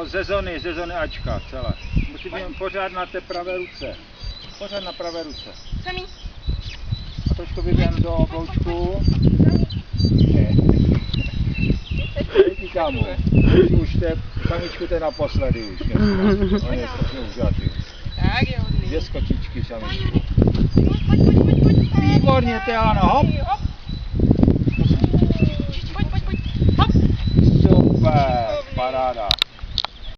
Ze zóny Ačka celé. Musí být pořád na té pravé ruce. Pořád na pravé ruce. A trošku vyběhnu do obloučku. Říkám mu, už té samičku ten naposledy už. On je strašně užatý. Tak jo. 2 skočičky samičku. Výborně, ty ano, hop.